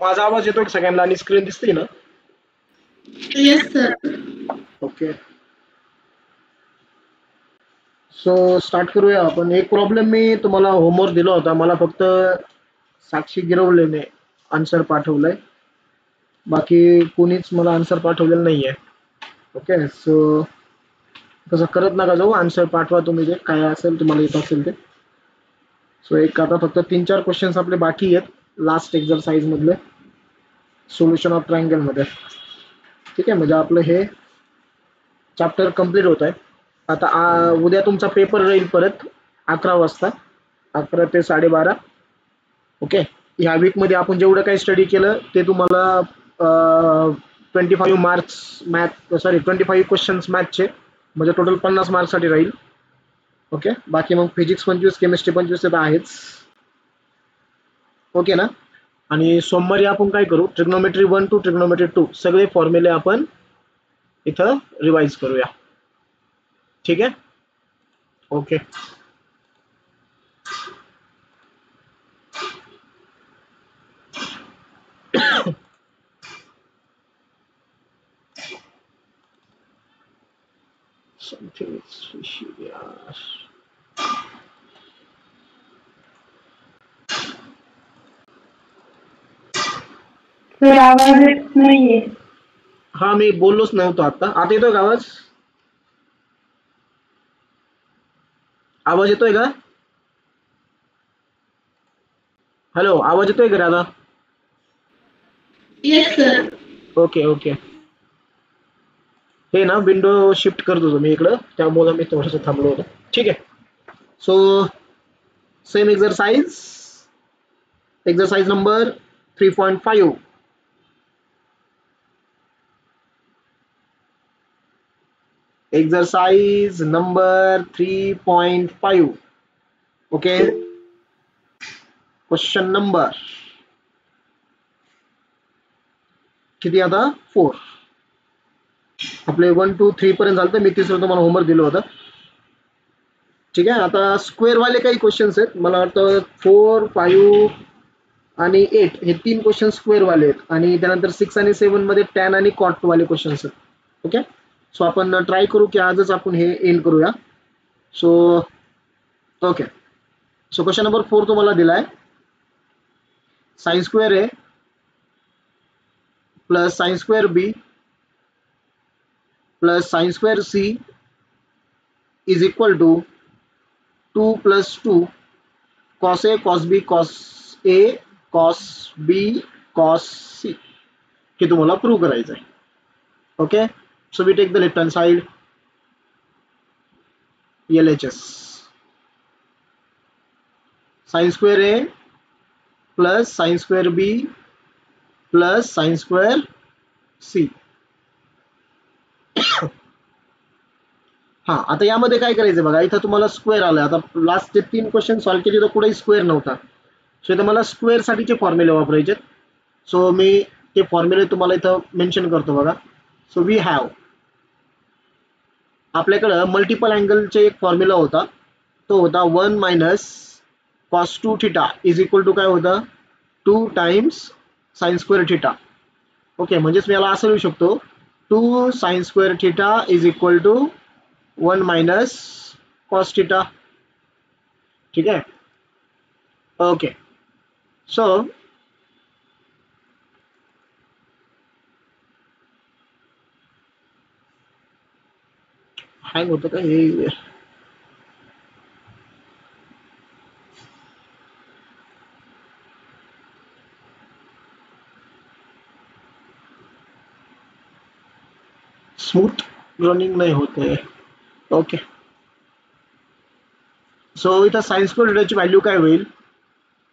माझा आवाज येतोय का सगळ्यांना आणि स्क्रीन दिसते ना? Yes sir. Okay, so start करूया आपण. एक प्रॉब्लेम मी तुम्हाला होमवर्क दिला होता, मला फक्त साक्षी गिरवलेने आन्सर पाठवलंय, बाकी कोणीच मला आन्सर पाठवलेलं नाहीये. ओके, सो तसं करत नका जाऊ, आन्सर पाठवा तुम्ही जे काय असेल तुम्हाला येत असेल ते. सो एक आता फक्त 3-4 क्वेश्चन्स आपले बाकी आहेत लास्ट एक्झरसाइज मधले, सोल्युशन ऑफ ट्रायंगल मध्ये. ठीक आहे, म्हणजे आपलं हे चॅप्टर कम्प्लीट होत आहे. आता उद्या तुमचा पेपर राहील परत 11 वाजता, 11 ते 12:30. ओके, ह्या वीक मध्ये आपण जेवढं काही स्टडी केलं ते तुम्हाला 25 मार्क्स मॅथ, सॉरी 25 क्वेश्चन्स मॅथचे, म्हणजे टोटल 50 मार्क्स साठी राहील. ओके, बाकी मग फिजिक्स 25, केमिस्ट्री 25 तर आहेच. ओके ना. आणि सोमवारी आपण काय करू, ट्रिग्नोमेट्री 1 टू ट्रिग्नोमेट्री 2 सगळे फॉर्म्युले आपण इथं रिवाइज करूया. ठीक आहे, ओके. Something is fishy यार. सर आवाज येत नाहीये. हा, मी बोललोच नव्हतो आता. आता येतोय का आवाज? आवाज येतोय का? हॅलो, आवाज येतोय का दादा? Yes sir. Okay okay. हे ना विंडो शिफ्ट करत होतो मी इकडं, त्यामुळे मी थोडंसं थांबलो होतो. ठीक आहे, so same exercise, exercise number 3.5. Exercise number 3.5. Okay, question number किती आता? 4. आपले 1 2 3 पर्यंत झालं, मी तिसरं तुम्हाला होमवर्क दिलं होतं. ठीक आहे, आता स्क्वेअर वाले काही क्वेश्चन्स आहेत, मला वाटतं 4, 5 आणि 8 हे 3 क्वेश्चन स्क्वेअर वाले आहेत, आणि त्यानंतर 6 आणि 7 मध्ये टॅन आणि कॉट वाले क्वेश्चन्स आहेत. ओके, सो आपण ट्राय करू की आजच आपण हे एंड करूया. So okay, so question number 4 तुम्हाला दिलाय, sine square A plus sine square B plus sine square C is equal to 2 + 2 cos A cos B cos A cos B cos C हे तुम्हाला प्रूव्ह करायचं आहे. Okay, so we take the left hand side, LHS sine square A plus sine square B plus sine square C. हा, आता यामध्ये काय करायचं बघा, इथं तुम्हाला स्क्वेअर आलं. आता लास्टचे 3 क्वेश्चन सॉल्व्ह केले तर कुठेही स्क्वेअर नव्हता, सो इथं मला स्क्वेअर साठीचे फॉर्म्युले वापरायचे. सो मी ते फॉर्म्युले तुम्हाला इथं मेन्शन करतो बघा. सो वी हॅव, आपल्याकडं मल्टिपल अँगलचे एक फॉर्म्युला होता, तो होता 1 minus cos 2 theta is equal to काय होतं, 2 times sine square theta. Okay, म्हणजेच मी याला असं लिहू शकतो, 2 sine square theta is equal to 1 minus cos theta. ठीक आहे, ओके. सो हँग होतं का हे? स्मूथ रनिंग नाही होते. ओके, सो इथं साइन स्क्वेअर थिटाची व्हॅल्यू काय होईल,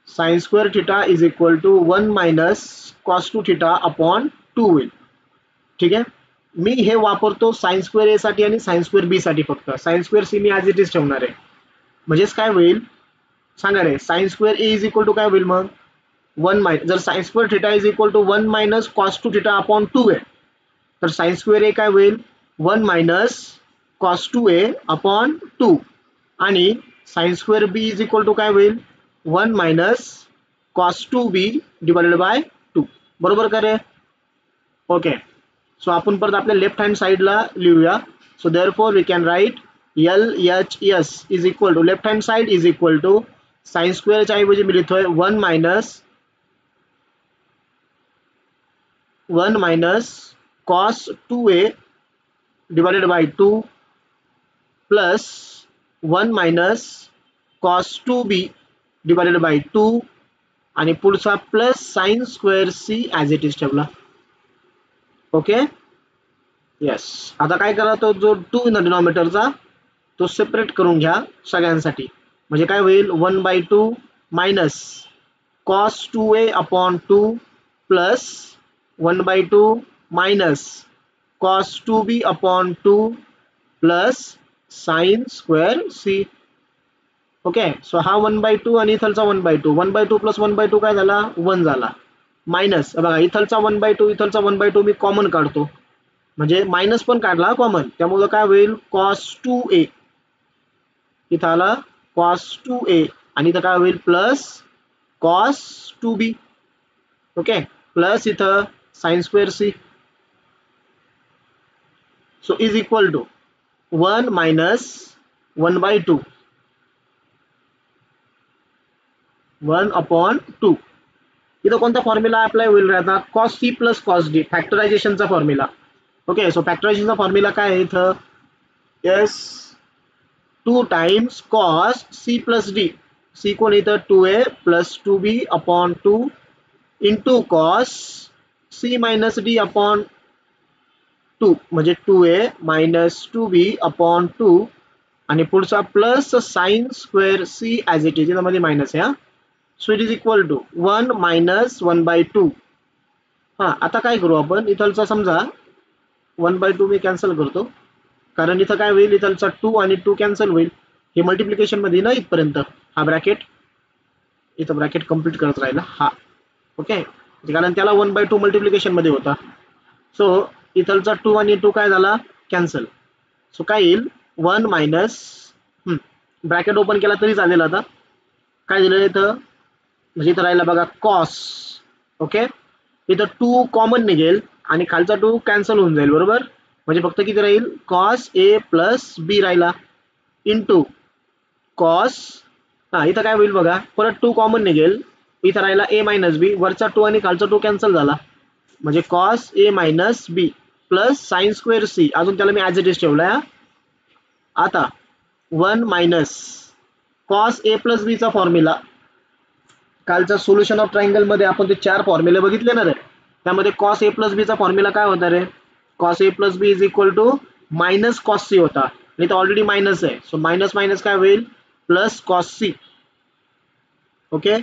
sine square theta is equal to 1 minus cos 2 theta upon 2 होईल. ठीक आहे, मी हे वापरतो साइन स्क्वेअर ए साठी आणि साइन स्क्वेअर बी साठी. फक्त साइन स्क्वेअर सी मी ॲज इट इज ठेवणार आहे. म्हणजेच काय होईल सांगा रे, sine square A is equal to काय होईल मग, 1 मायनस, जर sine square theta is equal to 1 minus cos 2 theta upon 2 आहे, तर साइन स्क्वेअर ए काय होईल, 1 मायनस कॉस 2a अपॉन 2, आणि sine square B is equal to काय होईल, 1 minus cos 2b divided by 2. बरोबर का रे? ओके, सो आपण परत आपल्या लेफ्ट हँड साइडला लिहूया. So therefore we can write LHS is equal to left hand side is equal to sine स्क्वेअरच्या ऐवजी मी लिहितोय 1 minus cos 2a divided by 2 plus 1 minus cos 2b divided by 2 आणि पुढचा plus sine square C as it is ठेवला. Okay, yes. आता काय करा, तो जो 2 इन द डिनॉमिनेटरचा तो सेपरेट करून घ्या सगळ्यांसाठी. म्हणजे काय होईल, 1/2 minus cos 2a upon 2 plus 1/2 minus cos 2b upon 2 plus sine square C. Okay, so हा 1/2 आणि इथलचा 1/2, 1/2 प्लस 1/2 काय झाला, 1 झाला. मायनस बघा, इथलचा 1/2 इथलचा 1/2 मी कॉमन काढतो, म्हणजे मायनस पण काढला कॉमन, त्यामुळे काय होईल cos 2a, इथं आला cos 2a आणि इथं काय होईल plus cos 2b. Okay, plus इथं sine square C. So is equal to 1 minus 1/2 1 upon 2. इथं कोणता फॉर्म्युला अप्लाय होईल आता, cos c plus cos d, फॅक्टरायझेशनचा फॉर्म्युला. ओके, सो फॅक्टरायझेशनचा फॉर्म्युला काय आहे इथं, yes 2 times cos c plus d. c कोण इथं 2a plus 2b upon 2 into cos c minus d upon 2 म्हणजे 2a मायनस 2b अपॉन 2 आणि पुढचा plus sine square C as it is, मध्ये मायनस आहे. So it is equal to 1 minus 1/2. हां, आता काय करू आपण, इथलचा समजा 1/2 मी कॅन्सल करतो, कारण इथं काय होईल, इथलचा 2 आणि 2 कॅन्सल होईल. हे मल्टिप्लिकेशन मध्ये ना इथपर्यंत, हा ब्रॅकेट इथं ब्रॅकेट कम्प्लीट करत राहिला हा. ओके, कारण त्याला 1/2 मल्टिप्लिकेशन मध्ये होता. सो इथलचा 2 आणि 2 काय झाला, कॅन्सल. सो काय येईल 1 मायनस, ब्रॅकेट ओपन केला तरी चालेल. आता काय दिलं इथं, म्हणजे इथं राहिला बघा कॉस. ओके, इथं 2 कॉमन निघेल आणि खालचा 2 कॅन्सल होऊन जाईल, बरोबर. म्हणजे फक्त किती राहील, कॉस ए प्लस बी राहिला इंटू कॉस, हा इथं काय होईल बघा, परत 2 कॉमन निघेल, इथं राहिला ए मायनस बी, वरचा 2 आणि खालचा 2 कॅन्सल झाला, म्हणजे cos A minus B plus sine square C, अजून त्याला मी ॲज इट इज ठेवलाय. आता 1 मायनस कॉस ए प्लस बी चा फॉर्म्युला, कालच्या सोल्युशन ऑफ ट्रायंगल मध्ये आपण ते 4 फॉर्म्युले बघितले ना रे, त्यामध्ये cos a प्लस बी चा फॉर्म्युला काय होता रे, cos a plus B is equal to minus cos c होता, नाही तर ऑलरेडी मायनस आहे. सो मायनस मायनस काय होईल, प्लस cos c. ओके,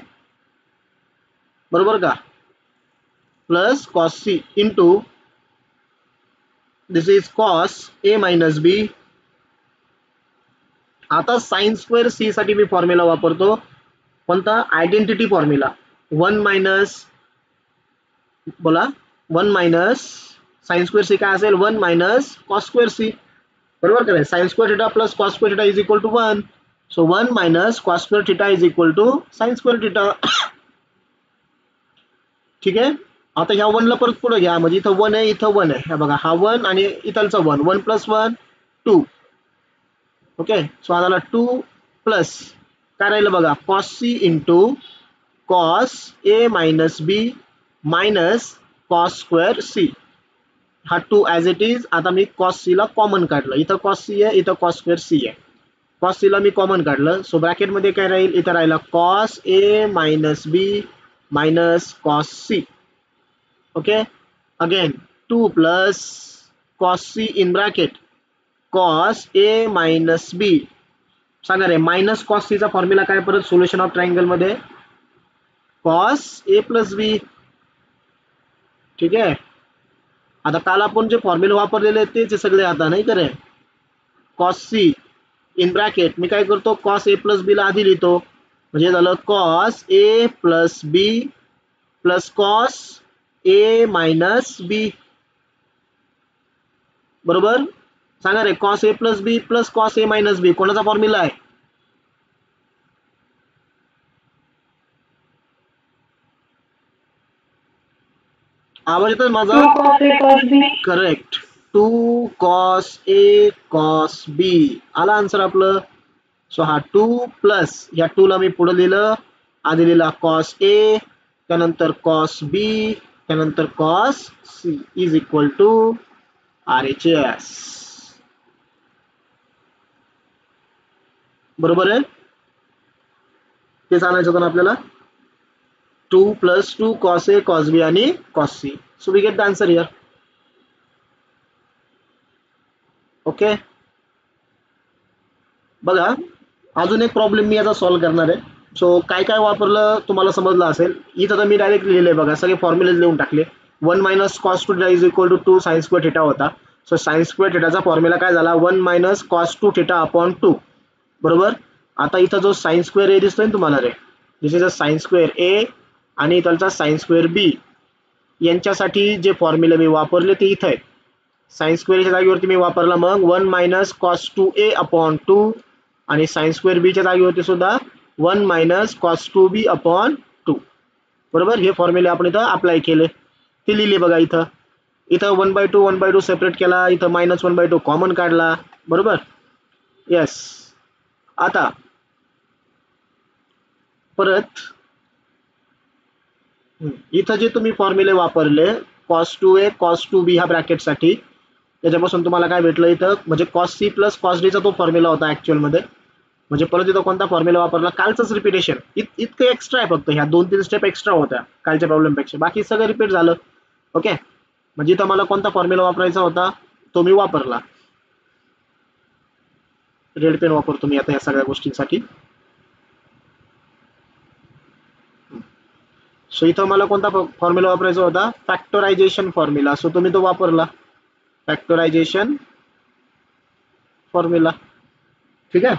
बरोबर का, plus cos c into this is cos a minus B. आता साइन स्क्वेअर सी साठी मी फॉर्म्युला वापरतो, कोणता, आयडेंटिटी फॉर्म्युला. 1 मायनस, बोला 1 मायनस साइन स्क्वेअर सी काय असेल, 1 मायनस कॉस स्क्वेअर सी, बरोबर का, sine square theta plus cos square theta is equal to 1. So 1 minus cos square theta is equal to sine square theta. ठीक आहे, आता ह्या 1 ला परत पुढे घ्या, म्हणजे इथं 1 आहे, इथं 1 आहे, बघा हा 1 आणि इथलचा 1, 1 प्लस 1 2. ओके, सो आता 2 प्लस काय राहिलं बघा, cos C into cos A minus B minus cos square C. हा 2 ॲज इट इज. आता मी कॉस सी ला कॉमन काढलं, इथं कॉस सी आहे, इथं कॉस स्क्वेअर सी आहे, कॉस सी ला मी कॉमन काढलं. सो ब्रॅकेट मध्ये काय राहील, इथं राहिला cos A minus B minus cos C. Okay, again 2 plus cos C in bracket cos A minus B. सांगा रे, मायनस कॉस सी चा फॉर्म्युला काय परत सोल्युशन ऑफ ट्रायंगल मध्ये, कॉस ए प्लस बी. ठीक आहे, आता काल आपण जे फॉर्म्युला वापरलेले आहेत तेच सगळे आता, नाही करे, कॉस सी इन ब्रॅकेट मी काय करतो, कॉस ए प्लस बी ला आधी लिहितो, म्हणजे झालं cos A plus B plus cos A minus बी. बरोबर, सांगा रे, cos A plus B plus cos A minus बी कोणाचा फॉर्म्युला आहे, आवाज येतोय माझा? 2 cos A cos B. Correct. 2 cos A cos B आला आन्सर आपलं. सो हा 2 प्लस या 2 ला मी पुढे लिहिलं, आधी लिहिला cos A, त्यानंतर cos B, त्यानंतर cos C is equal to RHS. बरोबर आहे? तेच आणायचं होतं ना आपल्याला. 2 plus 2 cos A cos B आणि cos C. So we get the answer here. Okay. बघा अजून एक प्रॉब्लेम मी याचा सॉल्व्ह करणार आहे. सो काय काय वापरलं तुम्हाला समजलं असेल. इथं तर मी डायरेक्ट लिहिलंय बघा, सगळे फॉर्म्युलेज लिहून टाकले. 1 minus cos two theta is equal to 2 sine square theta होता. सो साइन स्क्वेअर थिटाचा फॉर्म्युला काय झाला, 1 minus cos two theta upon 2. बरोबर. आता इथं जो साइन स्क्वेअर ए दिसतोय ना तुम्हाला रे, दिस इज अ साइन स्क्वेअर ए आणि इथलचा साइन स्क्वेअर बी, यांच्यासाठी जे फॉर्म्युले मी वापरले ते इथं आहेत. साइन स्क्वेअरच्या जागेवरती मी वापरला मग 1 minus cos to A upon 2 आणि साइन स्क्वेअर बीच्या जागेवरती सुद्धा 1 minus cos to be upon 2. बरोबर. हे फॉर्म्युले आपण इथं अप्लाय केले, ते लिहिले बघा. इथं इथं 1/2 सेपरेट केला, इथं -1/2 कॉमन काढला. बरोबर. येस. आता परत इथं जे तुम्ही फॉर्म्युले वापरले cos two A cos to be ह्या ब्रॅकेटसाठी, त्याच्यापासून तुम्हाला काय भेटलं इथं, म्हणजे कॉस सी प्लस कॉस डीचा तो फॉर्म्युला होता ऍक्च्युअल मध्ये. म्हणजे परत इथं कोणता फॉर्म्युला वापरला, कालचंच रिपिटेशन. इतकं एक्स्ट्रा आहे, फक्त ह्या 2-3 स्टेप एक्स्ट्रा होत्या कालच्या प्रॉब्लेमपेक्षा, बाकी सगळं रिपीट झालं. ओके. म्हणजे इथं मला कोणता फॉर्म्युला वापरायचा होता तो मी वापरला. रेड पेन वापरतो मी आता या सगळ्या गोष्टींसाठी. सो इथं मला कोणता फॉर्म्युला वापरायचा होता, फॅक्टरायझेशन फॉर्म्युला. सो तुम्ही तो वापरला, फॅक्टरायझेशन फॉर्म्युला. ठीक आहे.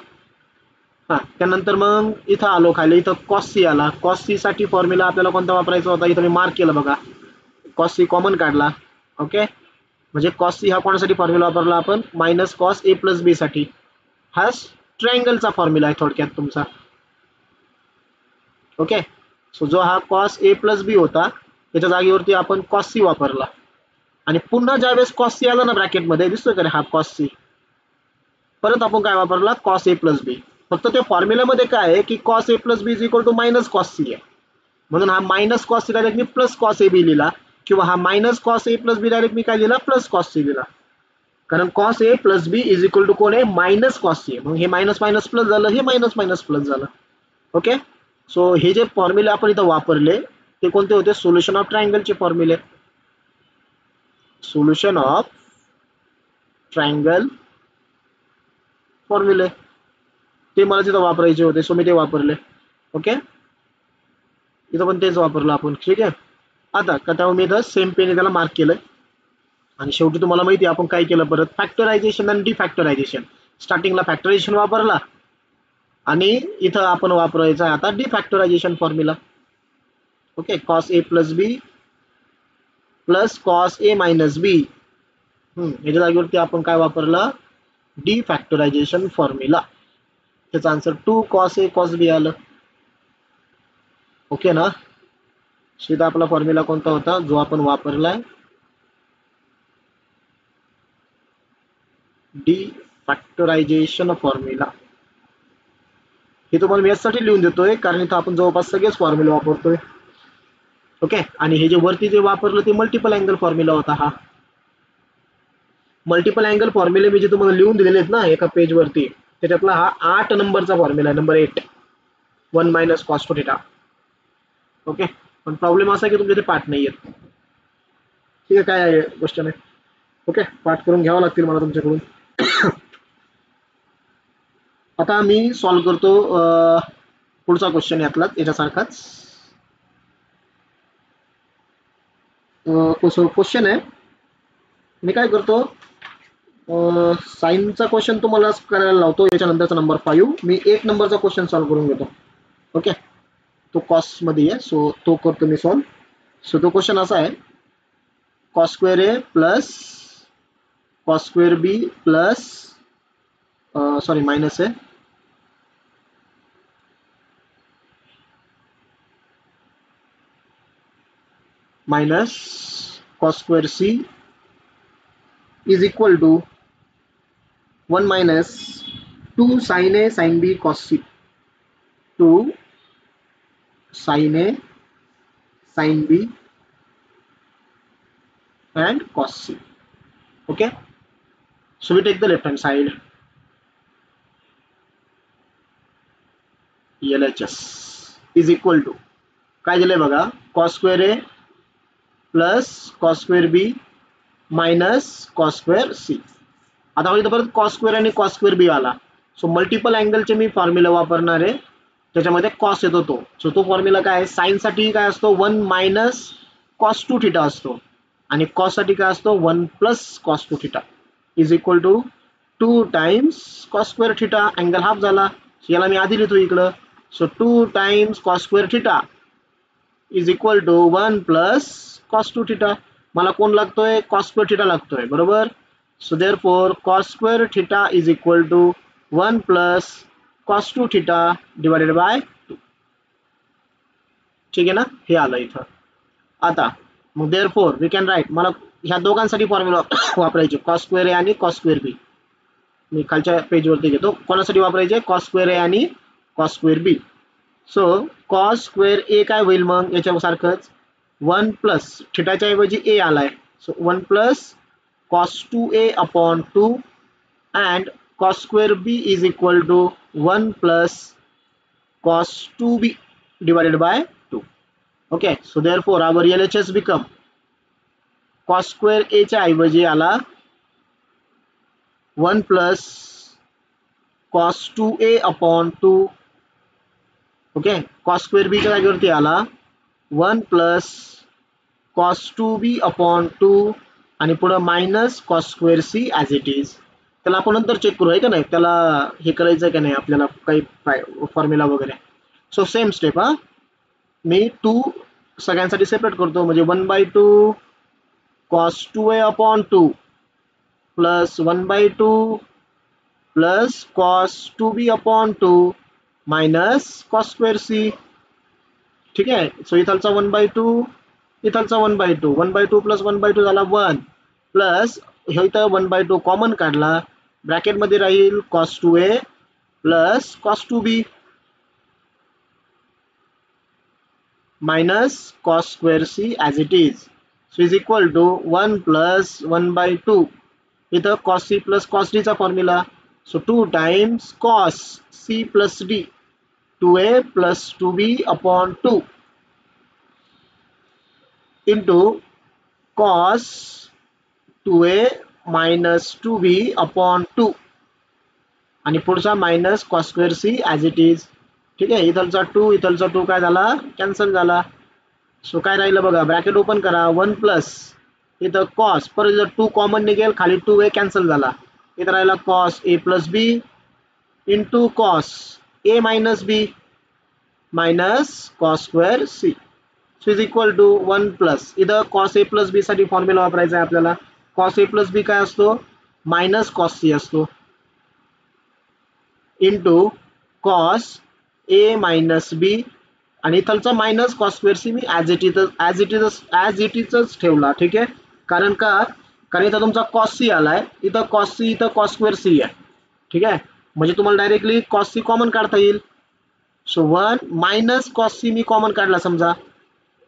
हा त्यानंतर मग इथं आलो खाली, इथं कॉस सी आला. कॉस सी साठी फॉर्म्युला आपल्याला कोणता वापरायचा होता, इथं मी मार्क केलं बघा, कॉस सी कॉमन काढला. ओके. म्हणजे कॉस सी हा कोणासाठी फॉर्म्युला वापरला आपण, मायनस कॉस ए प्लस बी साठी. हा ट्रायंगलचा फॉर्म्युला आहे थोडक्यात तुमचा. ओके. सो जो हा कॉस ए प्लस बी होता त्याच्या जागेवरती आपण कॉस सी वापरला. आणि पुन्हा ज्यावेळेस कॉस सी आला ना ब्रॅकेटमध्ये, दिसतोय का हा कॉस सी, परत आपण काय वापरला, कॉस ए प्लस बी. फक्त त्या फॉर्म्युल्यामध्ये काय आहे की cos A plus B is equal to minus cos C आहे, म्हणून हा मायनस कॉस सी डायरेक्ट मी प्लस कॉस ए बी लिहिला, किंवा हा minus cos A plus B direct मी काय लिहिला, प्लस कॉस सी लिहिला. कारण cos A plus B is equal to कोण आहे, मायनस कॉस सी. मग हे मायनस मायनस प्लस झालं, हे मायनस मायनस प्लस झालं. ओके. सो हे जे फॉर्म्युले आपण इथं वापरले ते कोणते होते, सोल्युशन ऑफ ट्रायंगलचे फॉर्म्युले. सोल्युशन ऑफ ट्रायंगल फॉर्म्युले ते मला तिथं वापरायचे होते, सो मी ते वापरले. ओके. इथं पण तेच वापरलं आपण. ठीक आहे. आता का त्यामुळे मी इथं सेम पेन त्याला मार्क केलं. आणि शेवटी तुम्हाला माहिती आहे आपण काय केलं, परत फॅक्टरायझेशन आणि डिफॅक्टरायझेशन. स्टार्टिंगला फॅक्टरायझेशन वापरला आणि इथं आपण वापरायचा आता डिफॅक्टरायझेशन formula. Okay. Cos A plus B plus cos A minus बी, याच्या जागेवरती आपण काय वापरलं, डिफॅक्टरायझेशन फॉर्म्युला. त्याचा आन्सर 2 कॉस ए कॉस बी आलं. ओके ना. सीधा आपला फॉर्म्युला कोणता होता जो आपण वापरलाय, डिफॅक्टरायझेशन फॉर्म्युला. हे तुम्हाला मी यासाठी लिहून देतोय कारण इथं आपण जवळपास सगळेच फॉर्म्युला वापरतोय. ओके. आणि हे जे वरती जे वापरलं ते मल्टिपल अँगल फॉर्म्युला होता. हा मल्टिपल अँगल फॉर्म्युले मी जे तुम्हाला लिहून दिलेले आहेत ना एका पेज वरती, त्याच्यातला हा 8 नंबरचा फॉर्म्युला आहे, number 8, 1 minus cos two theta. Okay. पण प्रॉब्लेम असा की तुमचे ते पाठ नाही आहेत. ठीक आहे. काय आहे क्वेश्चन आहे. ओके. पाठ करून घ्यावं लागतील मला तुमच्याकडून. आता मी सॉल्व्ह करतो पुढचा क्वेश्चन याच्यासारखाच. क्वेश्चन आहे, मी काय करतो, साईनचा क्वेश्चन तुम्हाला करायला लावतो, याच्यानंतरचा नंबर 5 मी 1 नंबरचा क्वेश्चन सॉल्व्ह करून घेतो. ओके. तो कॉस मध्ये आहे, सो तो करतो मी सॉल्व्ह. सो तो क्वेश्चन असा आहे, cos square A plus cos square B plus sorry minus आहे, minus cos square c is equal to 1 minus 2 sin a sin b cos c, 2 sin a sin b and cos c. Okay, so we take the left hand side, LHS is equal to काय दिलंय बघा, cos square a plus cos square b minus cos square c. आता इथं परत cos square आणि cos square b आला, so multiple अँगलचे मी formula वापरणार आहे, त्याच्यामध्ये cos येतो तो, सो तो फॉर्म्युला काय आहे, साइन साठी काय असतो 1 मायनस cos 2 थिटा असतो आणि cos साठी काय असतो 1 plus cos 2 theta is equal to 2 times cos square theta, angle half झाला, याला मी आधी लिहितो इकडं, so 2 times cos square theta is equal to 1 plus cos 2 theta. मला कोण लागतोय, cos स्क्वेअर थिटा लागतोय, बरोबर. So therefore cos square theta is equal to 1 plus cos 2 theta divided by 2. ठीक आहे ना, हे आलं इथं. आता मग देयरफॉर वी कॅन राईट, मला ह्या दोघांसाठी फॉर्म्युला वापरायचे, cos स्क्वेअर ए आणि cos स्क्वेअर बी. मी खालच्या पेजवरती घेतो, कोणासाठी वापरायचे, cos स्क्वेअर ए आणि cos स्क्वेअर बी. सो cos स्क्वेअर ए काय होईल मग, याच्यासारखंच 1 प्लस थिटाच्या ऐवजी ए आलाय, so 1 plus cos 2a upon 2 and cos square b is equal to 1 plus cos 2b divided by 2. Okay, so therefore our LHS become cos square a च्या ऐवजी आला 1 plus cos 2a upon 2. Okay, cos square b च्या जागेवरती आला 1 plus cos 2b upon 2 आणि पुढे minus cos square c as it is. त्याला आपण नंतर चेक करू, आहे का नाही, त्याला हे करायचं का नाही आपल्याला काही फॉर्म्युला वगैरे. सो सेम स्टेप, हा मी 2 सगळ्यांसाठी सेपरेट करतो, म्हणजे 1/2 cos 2a upon 2 plus 1/2 plus cos 2b upon 2 minus cos square c. ठीक आहे, सो इथलचा 1/2 इथलचा 1/2, 1/2 प्लस 1/2 झाला 1 प्लस हे इथं 1/2 कॉमन काढला, ब्रॅकेट मध्ये राहील cos 2a plus cos 2b minus cos square c as it is. So is equal to 1 plus 1/2, इथं cos c plus cos d चा formula, so 2 times cos c plus d, 2a plus 2b upon 2 into cos 2a minus 2b upon 2 आणि पुढचा minus cos square c as it is. ठीक आहे, इथलचा 2 इथलचा 2 काय झाला, cancel झाला. So काय राहिलं बघा, ब्रॅकेट ओपन करा, 1 प्लस इथं cos, परत इथं 2 कॉमन निघेल, खाली 2a कॅन्सल झाला, इथं राहिला cos a plus b into cos a minus b minus cos square c. So is equal to 1 plus इथं cos a प्लस b साठी फॉर्म्युला वापरायचा आहे आपल्याला. cos a प्लस b काय असतो, मायनस cos c असतो, into cos a minus b आणि इथलचा मायनस cos स्क्वेअर c मी ॲज इट इजच ठेवला. ठीक आहे, कारण इथं तुमचा cos c आलाय, इथं cos c इथं cos स्क्वेअर c आहे. ठीक आहे, म्हणजे तुम्हाला डायरेक्टली cos c कॉमन काढता येईल. सो 1 मायनस cos c मी कॉमन काढला समजा,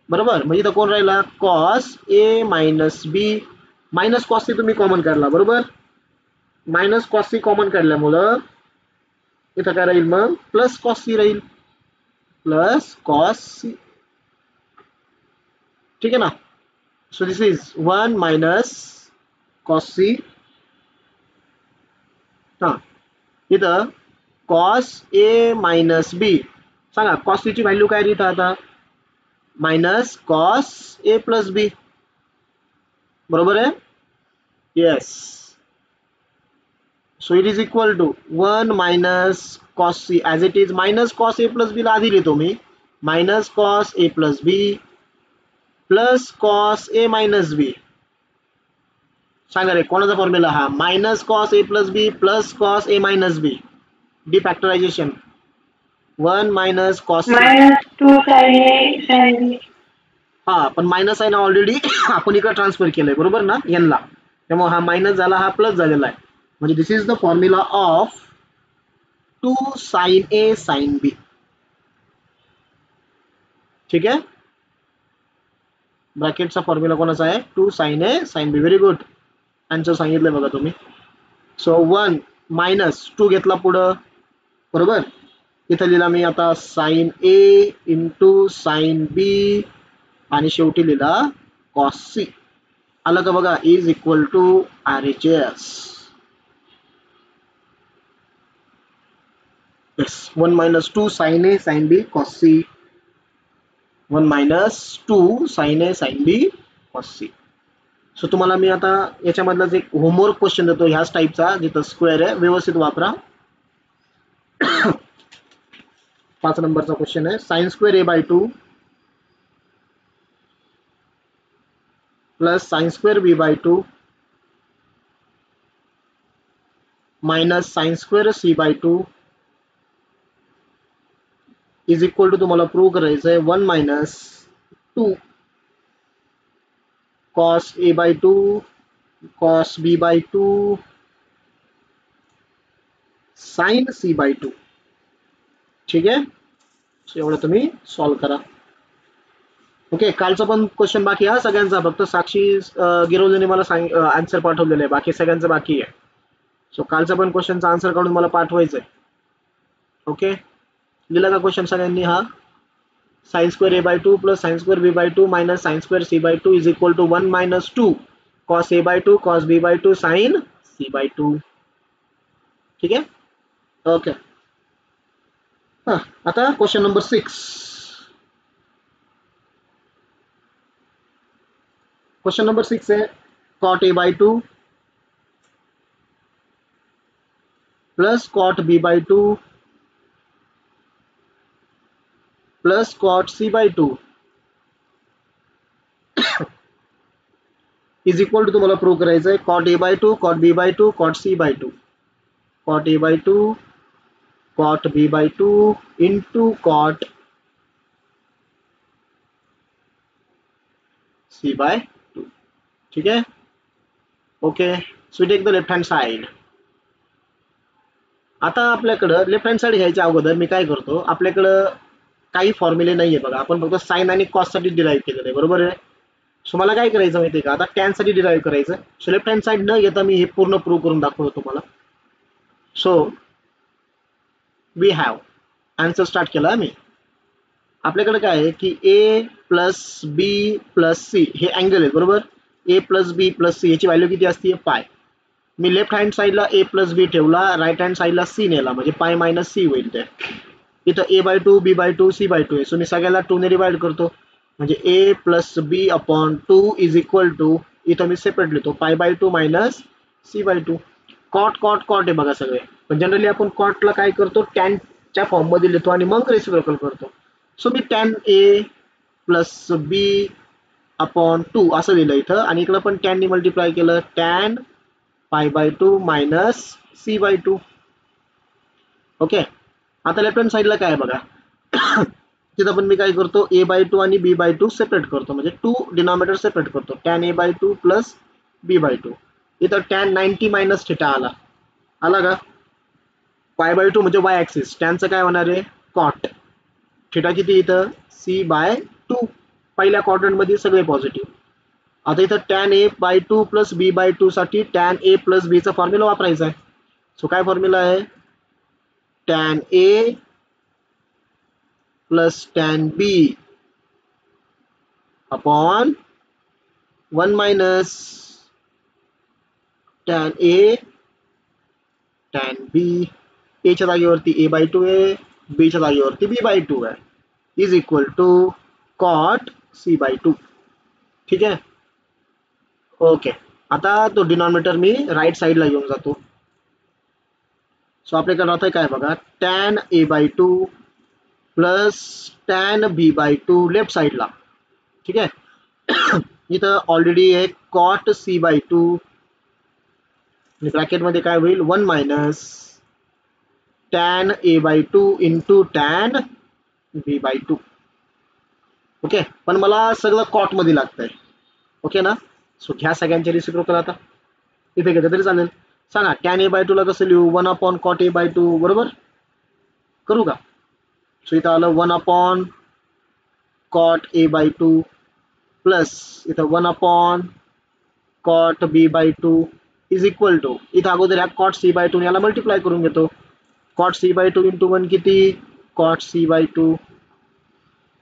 बरोबर, म्हणजे इथं कोण राहिला cos a minus b minus cos c तुम्ही कॉमन काढला, बरोबर, मायनस cos c कॉमन काढल्यामुळं इथं काय राहील मग प्लस cos c राहील, प्लस cos c. ठीक आहे ना, so this is 1 minus cos c, हा इथं cos a मायनस b, सांगा cos c ची व्हॅल्यू काय इथं आता, minus cos a plus b, बरोबर आहे, yes. So it is equal to 1 minus cos c as it is, minus cos a plus b ला आधी लिहितो मी, minus cos a plus b plus cos a minus b. सांगा रे कोणाचा formula हा, minus cos a plus b plus cos a minus b, defactorization 1 minus cos c -2 sin A sin B. हा पण मायनस आहे ना ऑलरेडी आपण इकडे ट्रान्सफर केलंय बरोबर ना एन ला, त्यामुळे हा मायनस झाला हा प्लस झालेला आहे. म्हणजे this is the formula of 2 sin A sin B. ठीक आहे, ब्रॅकेटचा फॉर्म्युला कोणाचा आहे 2 sin A sin B. Very good, answer सांगितलंय बघा तुम्ही. सो 1 मायनस 2 घेतला पुढं बरोबर, इथं लिहिला मी आता sine A into sine B आणि शेवटी लिहिला कॉस C. आलं का बघा, is equal to RHS. Yes, 1 minus 2 sin A sin B cos C. 1 minus 2 sin A sin B cos C. So तुम्हाला मी आता याच्यामधलाच एक होमवर्क क्वेश्चन देतो ह्याच टाईपचा, जिथं स्क्वेअर आहे, व्यवस्थित वापरा. 5 नंबरचा क्वेश्चन आहे. Sine square A by 2 plus sine square B by 2 minus sine square C by 2 is equal to, तुम्हाला प्रूव्ह करायचं आहे 1 minus 2 cos A by 2 cos B by 2 sin C by 2. ठीक आहे, एवढं तुम्ही सॉल्व्ह करा. ओके, कालचा पण क्वेश्चन बाकी आहे सगळ्यांचा, फक्त साक्षी गिरवलेने मला आन्सर पाठवलेलं आहे, बाकी सगळ्यांचं बाकी आहे. सो कालचा पण क्वेश्चनचा आन्सर काढून मला पाठवायचं आहे. ओके, लिहिला का क्वेश्चन सगळ्यांनी? हा, sine square A by 2 plus sine square B by 2 minus sine square C by 2 is equal to 1 minus 2 cos A by 2 cos B by 2 sin C by 2. ठीक आहे, ओके. आता क्वेश्चन नंबर 6. क्वेश्चन नंबर 6 है cot A by 2 plus cot B by 2 plus cot C by 2 is equal to, तुम्हाला prove करायचं आहे cot A by 2 cot B by 2 cot C by 2. cot A by 2 cot B by 2 into cot C by 2. ठीक है, okay. So take the left hand side. आता आपल्याकडं left hand side घ्यायच्या अगोदर मी काय करतो, आपल्याकडं काही फॉर्म्युले नाहीये बघा, आपण फक्त साइन आणि कॉस साठी डिराईव्ह केलेलं आहे बरोबर आहे. सो मला काय करायचं माहितीये का, आता टॅन साठी डिराईव्ह करायचं. सो लेफ्ट हँड साइड न घेता मी हे पूर्ण प्रूव्ह करून दाखवतो तुम्हाला. So we have answer start केला मी. आपल्याकडे काय आहे की A plus B plus C हे अँगल आहे बरोबर. A plus B plus C याची व्हॅल्यू किती असते पाय. मी लेफ्ट हँड साइडला ए प्लस बी ठेवला, राईट हँड साइडला सी नेला, म्हणजे पाय मायनस सी होईल. ते इथं ए bye 2 B by 2 C by 2 आहे. सो मी सगळ्याला 2 ने डिवाइड करतो, म्हणजे A plus B upon 2 is equal to, इथं मी सेपरेट लिहितो pi by 2 minus C by 2. Cot cot cot आहे बघा सगळे, पण जनरली आपण कॉटला काय करतो टॅनच्या फॉर्म मध्ये लिहितो आणि मग रेसिप्रोकल करतो. So me tan A plus B upon 2 असं लिहिलं इथं, आणि इकडं पण टॅन ने मल्टिप्लाय केलं, tan pi by 2 minus C by 2. Okay, आता लेफ्ट हँड साइडला काय आहे बघा तिथं पण मी काय करतो ए बाय 2 आणि बी बाय 2 सेपरेट करतो, म्हणजे 2 डिनॉमिनेटर सेपरेट करतो, tan A bye 2 plus B by 2. इथं टॅन 90 मायनस थिटा आला, आला का. पाय बाय 2 म्हणजे वाय ऍक्सिस, टॅनचं काय होणार आहे कॉट. थिटा किती इथं सी बाय 2, पहिल्या क्वाड्रंट मध्ये सगळे पॉझिटिव्ह. आता इथं tan A bye 2 plus B by 2 साठी टॅन ए प्लस बी चा फॉर्म्युला वापरायचा आहे. सो काय फॉर्म्युला आहे, tan A plus tan B upon 1 minus tan A tan बी. ए च्या जागेवरती ए बाय 2 आहे, बी च्या जागेवरती बी बाय 2 आहे, is equal to cot C by 2. ठीक आहे, ओके. आता तो डिनॉमिनेटर मी राईट साइडला घेऊन जातो. सो आपल्याकडे राहतंय काय बघा, tan A bye 2 plus tan B by 2 left साइडला. ठीक आहे, इथं ऑलरेडी आहे कॉट सी बाय 2, ब्रॅकेट मध्ये काय होईल 1 minus tan A bye 2 into tan B by 2. Okay, पण मला सगळं कॉट मध्ये लागतंय. ओके ना. सो ह्या सगळ्यांचे रिसिप्रोकल आता इथे घेतलं तरी चालेल. सांगा tan a/2 ला कसं लिहू? 1/cot a/2 बरोबर. करू का? सो इथं आलं 1/cot a/2 प्लस इथं 1/cot b/2 is equal to इथं अगोदर ह्या cot c/2 याला मल्टिप्लाय करून घेतो. cot c/2 इंटू 1 किती? cot c/2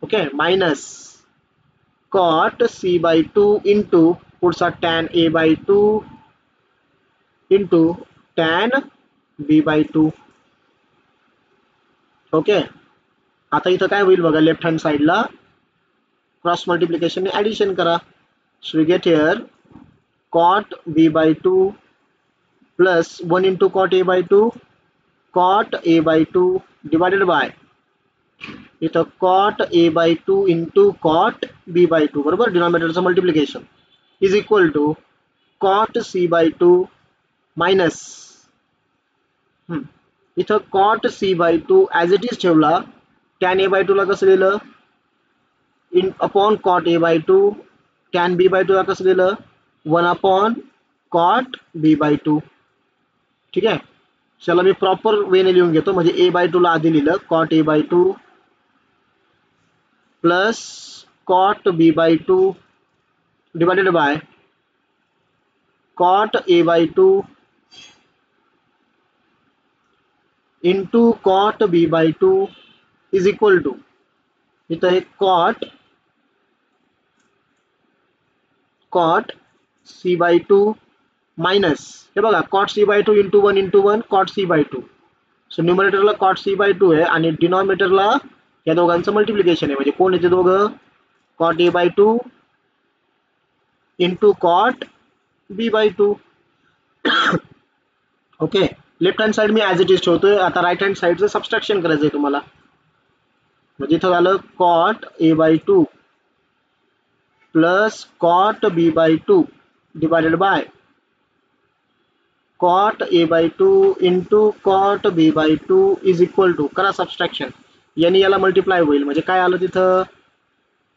okay minus cot c/2 into पुढचा tan a/2 into tan b/2. Okay, आता इथं काय होईल बघा, लेफ्ट हँड साइडला क्रॉस मल्टिप्लिकेशन ऍडिशन करा. So we get here cot b/2 plus 1 into cot a/2 cot a/2 divided by इथं cot a/2 into cot b/2 बरोबर, डिनॉमिनेटरचं multiplication is equal to cot c/2 minus इथं cot c/2 as it is ठेवला. tan a/2 ला कसं लिहिलं? In upon cot a/2. tan b/2 ला कसं लिहिलं? 1/cot b/2. ठीक आहे. चला मी प्रॉपर वेने लिहून घेतो, म्हणजे a/2 ला आधी लिहिलं cot a/2 plus cot b/2 divided by cot a/2 into cot b/2 is equal to इथं हे cot c/2 मायनस हे बघा cot c/2 into 1 into 1 cot c/2. So न्यूमरेटरला cot c/2 आहे आणि डिनॉमिनेटरला या दोघांचं मल्टिप्लिकेशन आहे, म्हणजे कोण येते दोघं? cot a/2 into cot b/2. Okay, left hand side me as it is ठेवतोय. आता राईट हँड साइडचं सबस्ट्रॅक्शन करायचं आहे तुम्हाला, म्हणजे इथं झालं cot a/2 plus cot b/2 divided by cot a/2 into cot b/2 is equal to करा subtraction. याने याला मल्टिप्लाय होईल, म्हणजे काय आलं तिथं?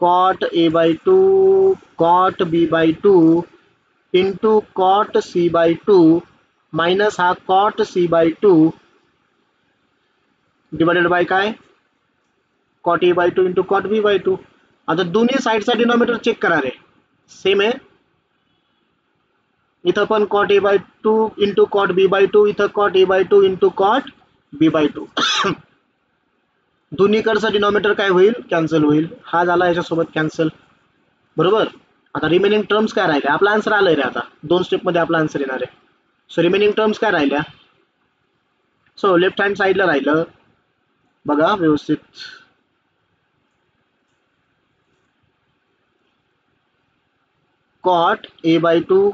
cot a/2 cot b/2 into cot c/2 minus हा cot c/2 डिवायडेड बाय काय? cot a/2 into cot b/2. आता दोन्ही साईडचा डिनॉमिनेटर चेक करा रे, सेम आहे. इथं पण cot a/2 into cot b/2, इथं cot a/2 into cot b/2. दोन्हीकडचं डिनॉमिनेटर काय होईल? कॅन्सल होईल. हा झाला याच्यासोबत कॅन्सल बरोबर. आता रिमेनिंग टर्म्स काय राहिल्या? आपला आन्सर आलाय रे, आता 2 स्टेपमध्ये आपला आन्सर येणार आहे. सो रिमेनिंग टर्म्स काय राहिल्या? सो लेफ्ट हँड साईडला राहिलं बघा व्यवस्थित, cot a/2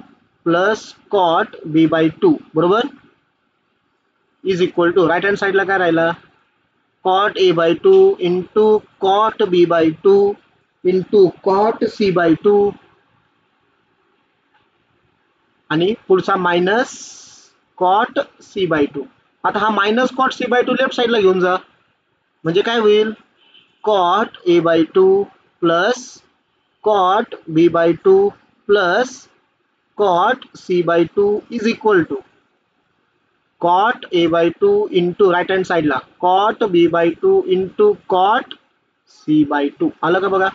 plus cot b/2 बरोबर is equal to right hand साईडला काय राहिला? cot a/2 into cot b/2 into cot c/2 आणि पुढचा मायनस cot c/2. आता हा मायनस cot c/2 लेफ्ट साईडला घेऊन जा, म्हणजे काय होईल? cot a/2 plus cot b/2 plus cot c/2 is equal to cot a/2 into right hand साईडला cot b/2 into cot c/2. आलं का बघा?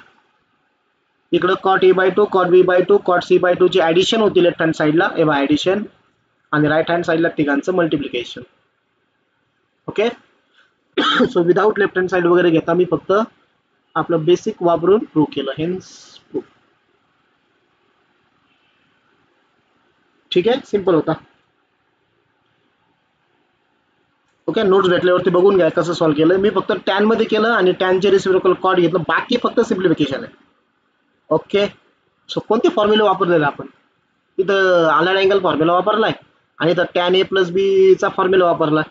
इकडं cot a/2 cot b/2 cot c/2 ची ऍडिशन होती लेफ्ट हँड साईडला, एव्हा ऍडिशन, आणि राईट हँड साईडला तिघांचं multiplication. Okay. So without left hand side वगैरे घेता मी फक्त आपलं बेसिक वापरून प्रूव्ह केलं, हेन्स प्रूव्ह. ठीक आहे, सिंपल होता. ओके, नोट्स भेटल्यावरती बघून घ्या कसं सॉल्व्ह केलं. मी फक्त टॅन मध्ये केलं आणि टॅनचे रिसिप्रोकल कॉट घेतलं, बाकी फक्त सिम्प्लिफिकेशन आहे. ओके, सो कोणते फॉर्म्युले वापरलेले आपण? इथं आलाड अँगल फॉर्म्युला वापरलाय आणि इथं टॅन ए प्लस बी चा फॉर्म्युला वापरला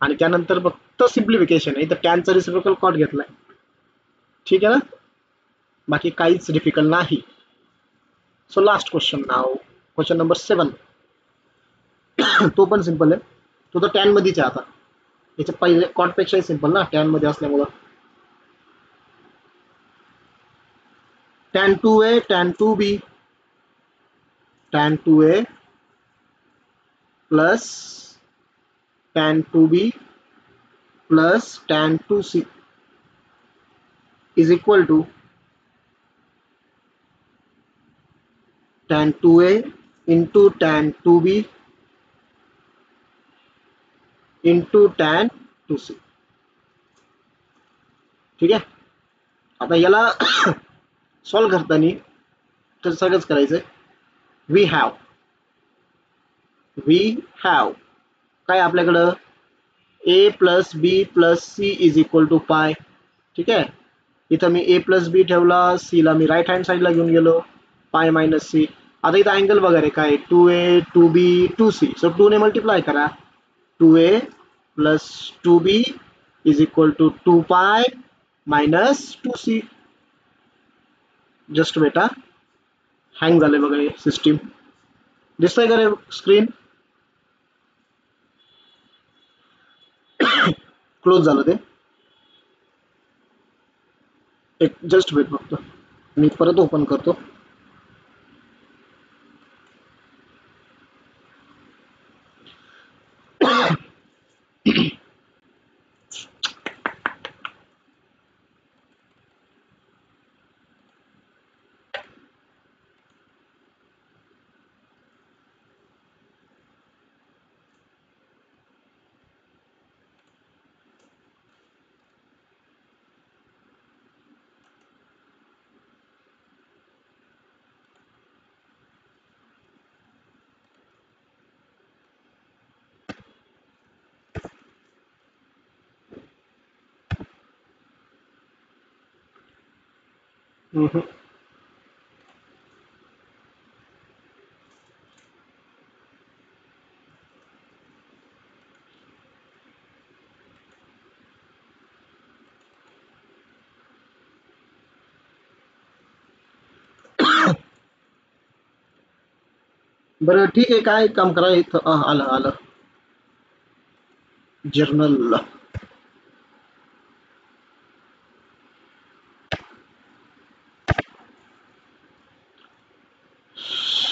आणि त्यानंतर फक्त सिम्प्लिफिकेशन आहे. इथं टॅनचा रिसिप्रोकल कॉट घेतलाय. ठीक आहे ना, बाकी काहीच डिफिकल्ट नाही. सो लास्ट क्वेश्चन नाव, क्वेश्चन नंबर 7. तो पण सिंपल आहे, तो तर टॅन मध्येच आहे. आता याच्या पहिले कॉटपेक्षाही सिंपल ना, टॅन मध्ये असल्यामुळं. tan 2a tan 2b tan 2a plus tan 2b plus tan 2c is equal to tan 2a into tan 2b into tan 2c. ठीक आहे. आता याला सॉल्व करताना तर सगळंच करायचंय. वी हॅव काय आपल्याकडं a plus B plus C is equal to pi. ठीक आहे. इथं मी a प्लस बी ठेवला, सी ला मी राईट हँड साईडला घेऊन गेलो, पाय मायनस सी. आता इथं अँगल बघा रे काय 2a 2b 2c. सो 2 ने मल्टिप्लाय करा. 2a plus 2b is equal to 2 pi minus 2c. Just बेटा हँग झाले बघा हे सिस्टीम. दिसतंय का रे स्क्रीन? क्लोज झालं ते. एक जस्ट वेट फक्त मी परत ओपन करतो. बरं ठीक आहे. काय काम करा इथं आलं जर्नल.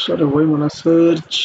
सर होय म्हणा सर्च